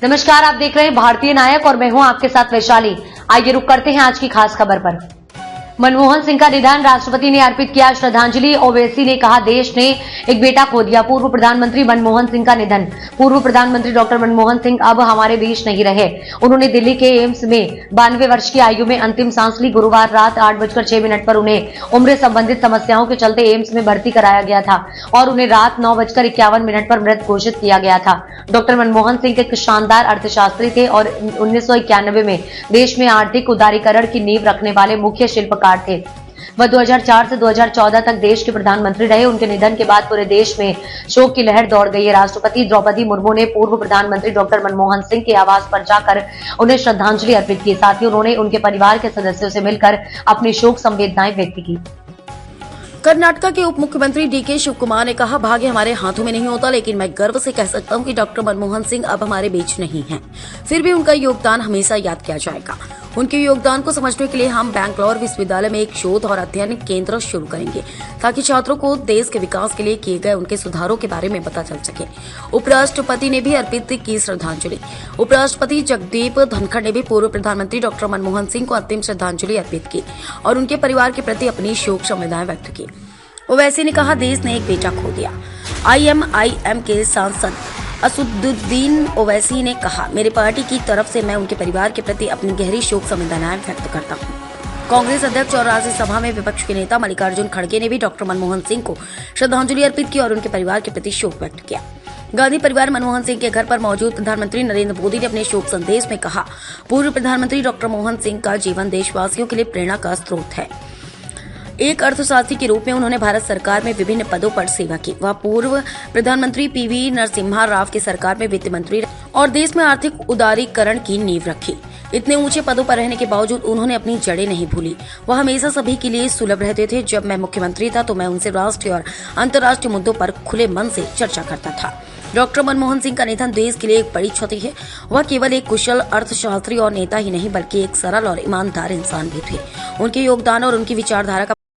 नमस्कार, आप देख रहे हैं भारतीय नायक और मैं हूं आपके साथ वैशाली। आइए रुक करते हैं आज की खास खबर पर। मनमोहन सिंह का निधन, राष्ट्रपति ने अर्पित किया श्रद्धांजलि। ओवैसी ने कहा, देश ने एक बेटा खो दिया। पूर्व प्रधानमंत्री मनमोहन सिंह का निधन। पूर्व प्रधानमंत्री डॉक्टर मनमोहन सिंह अब हमारे बीच नहीं रहे। उन्होंने दिल्ली के एम्स में 92 वर्ष की आयु में अंतिम सांस ली। गुरुवार रात 8:06 पर उन्हें उम्र संबंधित समस्याओं के चलते एम्स में भर्ती कराया गया था और उन्हें रात 9:51 पर मृत घोषित किया गया था। डॉक्टर मनमोहन सिंह एक शानदार अर्थशास्त्री थे और 1991 में देश में आर्थिक उदारीकरण की नींव रखने वाले मुख्य शिल्पकार थे। वह 2004 से 2014 तक देश के प्रधानमंत्री रहे। उनके निधन के बाद पूरे देश में शोक की लहर दौड़ गई है। राष्ट्रपति द्रौपदी मुर्मू ने पूर्व प्रधानमंत्री डॉक्टर मनमोहन सिंह के आवास पर जाकर उन्हें श्रद्धांजलि अर्पित की। साथ ही उन्होंने उनके परिवार के सदस्यों से मिलकर अपनी शोक संवेदनाएं व्यक्त की। कर्नाटक के उप मुख्यमंत्री डीके शिवकुमार ने कहा, भाग्य हमारे हाथों में नहीं होता, लेकिन मैं गर्व से कह सकता हूं कि डॉक्टर मनमोहन सिंह अब हमारे बीच नहीं हैं। फिर भी उनका योगदान हमेशा याद किया जाएगा। उनके योगदान को समझने के लिए हम बैंगलोर विश्वविद्यालय में एक शोध और अध्ययन केंद्र शुरू करेंगे ताकि छात्रों को देश के विकास के लिए किए गए उनके सुधारों के बारे में पता चल सके। उपराष्ट्रपति ने भी अर्पित की श्रद्धांजलि। उपराष्ट्रपति जगदीप धनखड़ ने भी पूर्व प्रधानमंत्री डॉक्टर मनमोहन सिंह को अंतिम श्रद्धांजलि अर्पित की और उनके परिवार के प्रति अपनी शोक संवेदनाएं व्यक्त की। ओवैसी ने कहा, देश ने एक बेटा खो दिया। IMIM के सांसद असदुद्दीन ओवैसी ने कहा, मेरी पार्टी की तरफ से मैं उनके परिवार के प्रति अपनी गहरी शोक संवेदनाएं व्यक्त करता हूं। कांग्रेस अध्यक्ष और राज्यसभा में विपक्ष के नेता मल्लिकार्जुन खड़गे ने भी डॉक्टर मनमोहन सिंह को श्रद्धांजलि अर्पित की और उनके परिवार के प्रति शोक व्यक्त किया। गांधी परिवार मनमोहन सिंह के घर पर मौजूद प्रधानमंत्री नरेंद्र मोदी ने अपने शोक संदेश में कहा, पूर्व प्रधानमंत्री डॉक्टर मनमोहन सिंह का जीवन देशवासियों के लिए प्रेरणा का स्रोत है। एक अर्थशास्त्री के रूप में उन्होंने भारत सरकार में विभिन्न पदों पर सेवा की। वह पूर्व प्रधानमंत्री PV नरसिम्हा राव की सरकार में वित्त मंत्री और देश में आर्थिक उदारीकरण की नींव रखी। इतने ऊंचे पदों पर रहने के बावजूद उन्होंने अपनी जड़ें नहीं भूली। वह हमेशा सभी के लिए सुलभ रहते थे। जब मैं मुख्यमंत्री था तो मैं उनसे राष्ट्रीय और अंतर्राष्ट्रीय मुद्दों पर खुले मन से चर्चा करता था। डॉक्टर मनमोहन सिंह का निधन देश के लिए एक बड़ी क्षति है। वह केवल एक कुशल अर्थशास्त्री और नेता ही नहीं बल्कि एक सरल और ईमानदार इंसान भी थे। उनके योगदान और उनकी विचारधारा का